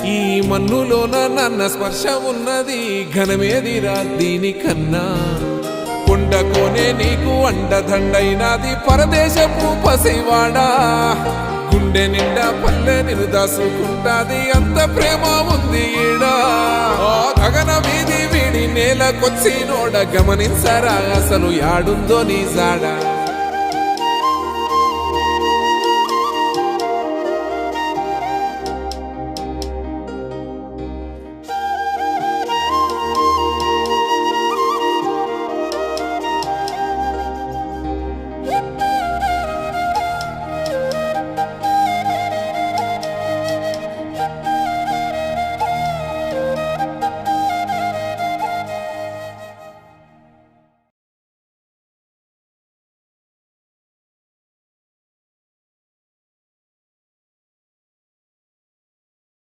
ఈ మన్నులోన నన్న స్పర్శ ఉన్నది ఘనమేదిరా దీనికన్నా కొండకోనే నీకు అండదండైనది పరదేశపు పసివాడా గుండె నిండా పల్లె నిన్ను దాసుకుంటాది అంత ప్రేమ ఉంది ఈడా గగన వీధి వీడి నేలకొచ్చి నోడ గమనించరా అసలు యాడుందో నీ జాడా